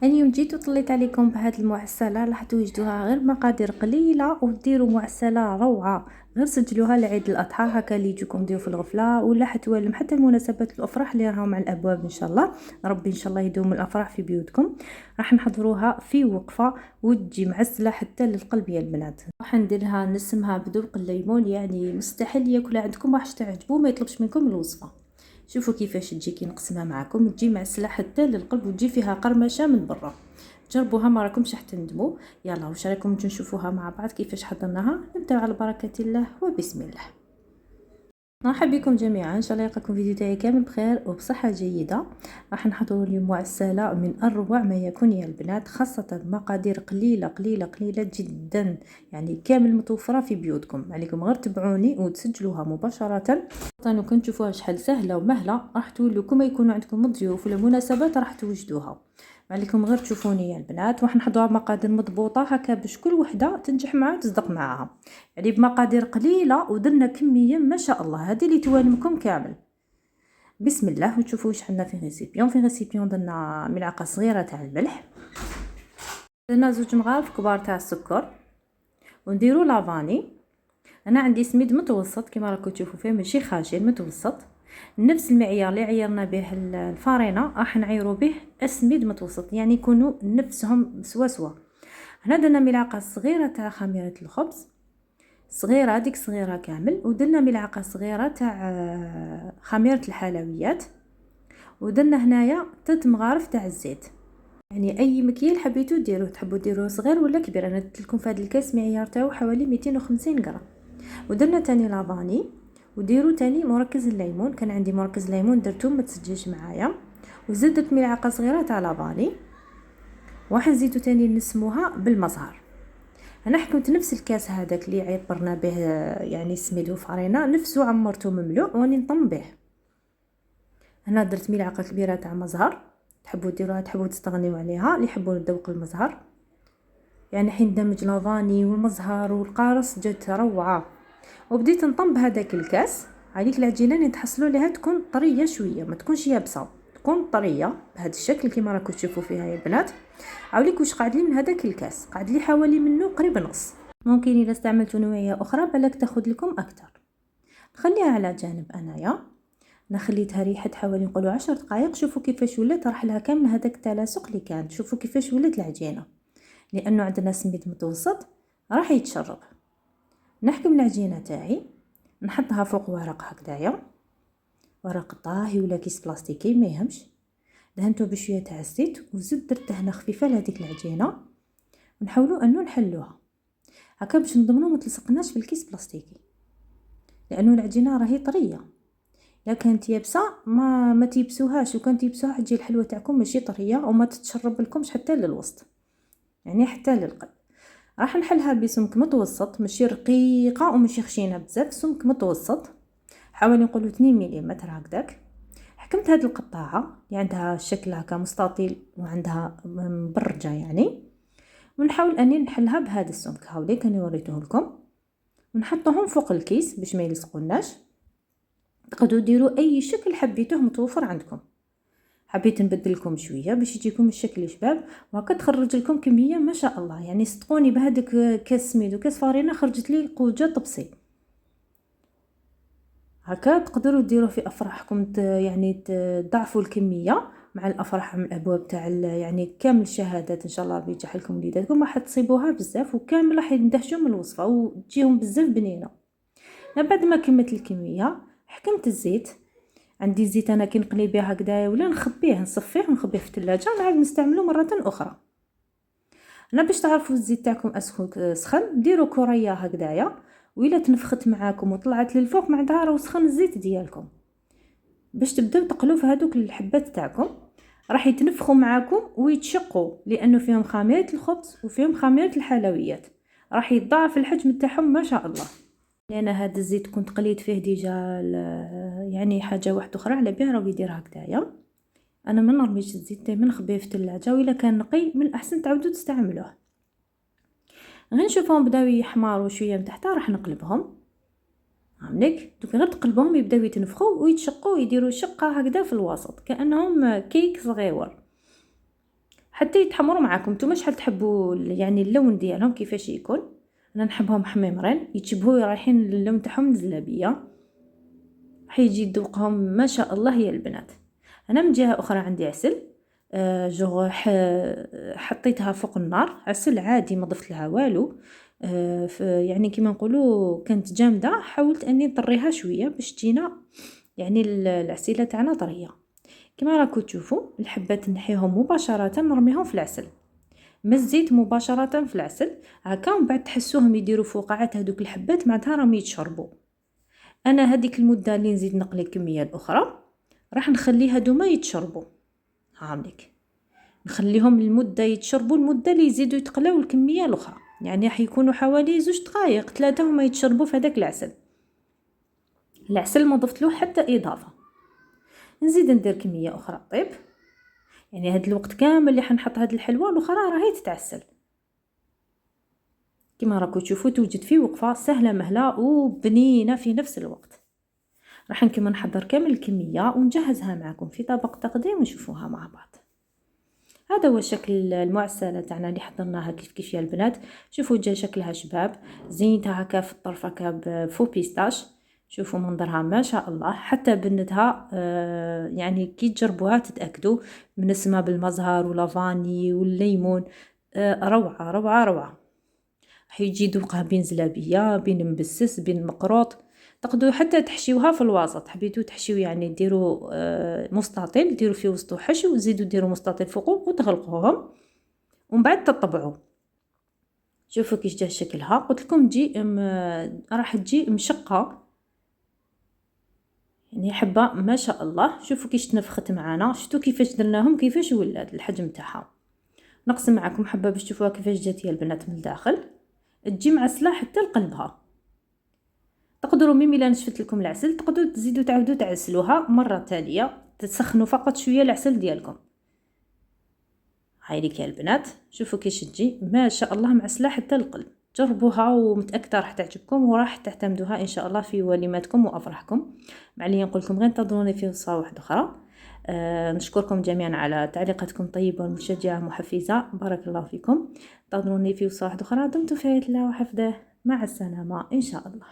اليوم جيت وطليت عليكم بهاد المعسله، راح توجدوها غير بمقادير قليله وديروا معسله روعه. غير سجلوها لعيد الاضحى هكا اللي يجيكم ديو في الغفله ولا حتوالم حتى المناسبات الافراح اللي راهم على الابواب ان شاء الله. ربي ان شاء الله يدوم الافراح في بيوتكم. راح نحضروها في وقفه وتجي معسله حتى للقلب يا البنات. راح نديرها نسمها بدوق الليمون، يعني مستحيل ياكل عندكم راح تعجبو ما يطلبش منكم الوصفه. شوفوا كيفاش تجي كي نقسمها معكم، تجي معسله حتى للقلب وتجي فيها قرمشه من برا. جربوها ما راكمش راح تندموا. يلا واش رايكم نجي نشوفوها مع بعض كيفاش حضرناها؟ نبداو على بركه الله وبسم الله. مرحبا بكم جميعا، ان شاء الله يلقاكم فيديو تاعي كامل بخير وبصحه جيده. راح نحضروا اليوم معسله من اروع ما يكون يا البنات، خاصه مقادير قليله قليله قليله جدا، يعني كامل متوفره في بيوتكم. عليكم غير تبعوني وتسجلوها مباشره. لو كنت تشوفوها شحال سهله ومهله راح تولوا كما يكون عندكم ضيوف ولا مناسبات راح توجدوها. عليكم غير تشوفوني يا البنات، راح نحضرها بمقادير مضبوطه هكا باش كل وحده تنجح معها وتصدق معاها. يعني بمقادير قليله ودرنا كميه ما شاء الله، هذه اللي توالمكم كامل. بسم الله. وتشوفوا واش عندنا في غيسيبيون درنا ملعقه صغيره تاع الملح، درنا 2 مغارف كبار تاع السكر، ونديروا لافاني. انا عندي سميد متوسط كما راكم تشوفوا فيه، ماشي خاشن، متوسط. نفس المعيار اللي عيرنا به الفارينه راح نعيروا به السميد متوسط، يعني يكونوا نفسهم سوا. هنا درنا ملعقه صغيره تاع خميره الخبز، صغيره هذيك صغيره كامل، ودرنا ملعقه صغيره تاع خميره الحلويات، ودرنا هنايا 3 مغارف تاع الزيت. يعني اي مكيال حبيتو ديروه، تحبوا ديروه صغير ولا كبير. انا درت لكم في هذا الكاس معيار تاعو حوالي 250 غرام. ودرنا تاني لافاني، وديروا تاني مركز الليمون، كان عندي مركز ليمون درتو ما تسجلش معايا، وزدت ملعقه صغيره تاع لافاني. وراح نزيدو تاني نسموها بالمزهر. انا حكمت نفس الكاس هذاك اللي عبرنا به يعني سميدو فرينه نفسه عمرته مملوء واني نطم به. هنا درت ملعقه كبيره تاع مزهر، تحبوا ديروها تحبوا تستغنيو عليها، اللي يحبوا ذوق المزهر. يعني حين دمج لافاني والمزهر والقارص جات روعه. وبديت نطم بهذاك الكاس. هذيك العجينه اللي تحصلوا عليها تكون طريه شويه، ما تكونش يابسه، تكون طريه بهذا الشكل كما راكم تشوفوا فيها يا البنات. عاوليك واش قعد لي من هذاك الكاس، قعد لي حوالي منه قريب نص. ممكن اذا استعملتوا نوعيه اخرى بالك تاخذ لكم اكثر. نخليها على جانب انايا. خليتها ريحه حوالي نقولوا 10 دقائق. شوفوا كيفاش ولات، راح لها كامل هذاك التلاصق اللي كان. شوفوا كيفاش ولات العجينه، لانه عندنا سميد متوسط راح يتشرب. نحكم العجينه تاعي، نحطها فوق ورق هكذايا، ورق طاهي ولا كيس بلاستيكي ما يهمش. دهنته بشويه تاع الزيت وزدت درت دهنه خفيفه لهذيك العجينه، ونحاولوا انه نحلوها هكا باش نضمنوا ما تلصقناش في الكيس بلاستيكي، لانه العجينه راهي طريه. الا كانت يابسه ما تيبسوهاش، وكانت يبسوها تجي الحلوه تاعكم ماشي طريه وما تتشرب لكمش حتى للوسط، يعني حتى للقلب. راح نحلها بسمك متوسط، ماشي رقيقه وماشي خشينه بزاف، سمك متوسط حوالي نقولوا 2 ملم هكذاك. حكمت هذه القطاعه اللي عندها الشكل هكا مستطيل وعندها مبرجه يعني، ونحاول اني نحلها بهذا السمك. هاوليك انا وريته لكم، ونحطهم فوق الكيس باش ما يلصقوناش. تقدروا ديروا اي شكل حبيتوه متوفر عندكم. حبيت نبدل لكم شويه باش يجيكم الشكل شباب، وهكا تخرج لكم كميه ما شاء الله. يعني صدقوني بهذاك كاس سميد وكاس فارينه خرجت لي قوجه طبسي. هكا تقدروا ديروه في افراحكم، يعني تضاعفوا الكميه مع الافراح من الابواب تاع يعني كامل الشهادات ان شاء الله بينجح لكم وليداتكم. راح تصيبوها بزاف وكامل راح يندهشوا من الوصفه وتجيهم بزاف بنينه. بعد ما كملت الكميه حكمت الزيت. عندي الزيت انا كي نقلي به هكذا ولا نخبيه نصفيه ونخبيه في الثلاجه ونعاود نستعمله مره اخرى. انا باش تعرفوا الزيت تاعكم سخن ديروا كريه هكذايا، وإلا تنفخت معاكم وطلعت للفوق معناتها راه سخن الزيت ديالكم. باش تبداو تقلوا في هذوك الحبات تاعكم، راح يتنفخوا معاكم ويتشقوا، لانه فيهم خميره الخبز وفيهم خميره الحلويات، راح يتضاعف الحجم تاعهم ما شاء الله. لان هذا الزيت كنت قليت فيه ديجا يعني حاجه واحده اخرى على بها راه يدير هكذايا. انا ما نرميش الزيت دائما نخبيه في الثلاجه، والا كان نقي من الاحسن تعاودوا تستعملوه. غير نشوفهم بداو يحمروا شويه من تحت راح نقلبهم. عملك دوك غير تقلبهم يبداو يتنفخوا ويتشقوا، يديروا شقه هكذا في الوسط كانهم كيك صغيور. حتى يتحمروا معاكم. نتوما شحال تحبوا يعني اللون ديالهم كيفاش يكون؟ انا نحبهم محمرين يتشبهوا رايحين للون تاعهم الزلابيه، حيجي ذوقهم ما شاء الله يا البنات. انا من جهه اخرى عندي عسل، جو حطيتها فوق النار، عسل عادي ما ضفت لها والو. يعني كيما نقولوا كانت جامده، حاولت اني نطريها شويه باش تجينا يعني العسيله تاعنا طريه. كما راكم تشوفوا الحبات نحيهم مباشره نرميهم في العسل، ما الزيت مباشره في العسل هكا، ومن بعد تحسوهم يديروا فقاعات هذوك الحبات معناتها راهم يتشربوا. انا هذيك المده اللي نزيد نقلي الكميه الاخرى راح نخلي هذوما يتشربوا، هاهمليك نخليهم المده يتشربوا، المده اللي يزيدوا يتقلاو الكميه الاخرى، يعني راح يكونوا حوالي 2 دقائق 3 هما يتشربوا في هذاك العسل. العسل ما ضفت له حتى اضافه. نزيد ندير كميه اخرى طيب، يعني هاد الوقت كامل اللي حنحط هاد الحلوى الاخرى راهي تتعسل. كما راكم تشوفوا توجد في وقفه سهله مهله وبنينه في نفس الوقت. راح نكمل نحضر كامل الكميه ونجهزها معكم في طبق تقديم ونشوفوها مع بعض. هذا هو شكل المعسله تاعنا اللي حضرناها كيف يا البنات. شوفوا جا شكلها شباب، زينتها هكا في الطرف هكا بفو بيستاش. شوفوا منظرها ما شاء الله، حتى بنتها يعني كي تجربوها تتاكدوا من السما بالمزهر ولافاني والليمون. روعه روعه روعه. حيجي ذوقها بين زلابيه بين مبسس بين مقروط. تقدروا حتى تحشيوها في الوسط، حبيتوا تحشيو يعني ديروا مستطيل ديروا فيه وسطو حشو وزيدوا ديروا مستطيل فوقه وتغلقوهم ومن بعد تطبعوا. شوفوا كيش جا شكلها، قلت لكم تجي راح تجي مشقه يعني حبه ما شاء الله. شوفوا كيش تنفخت معانا، شفتوا كيفاش درناهم كيفاش ولات الحجم تاعها. نقسم معكم حبه باش تشوفوها كيفاش جات يا البنات من الداخل، تجي معسله حتى لقلبها. تقدروا ميم الا نشفت لكم العسل تقدروا تزيدوا تعاودوا تعسلوها مره تاليه، تسخنوا فقط شويه العسل ديالكم. هاي ليك يا البنات، شوفوا كيش تجي ما شاء الله معسله حتى القلب. جربوها ومتاكده راح تعجبكم وراح تعتمدوها ان شاء الله في وليماتكم وافراحكم. معليا نقول لكم غير انتظروني في وصفه واحده اخرى. نشكركم جميعا على تعليقاتكم الطيبه والمشجعه المحفزه، بارك الله فيكم. انتظروني في وصفه واحده اخرى. دمتم في رعايه الله وحفظه، مع السلامه ان شاء الله.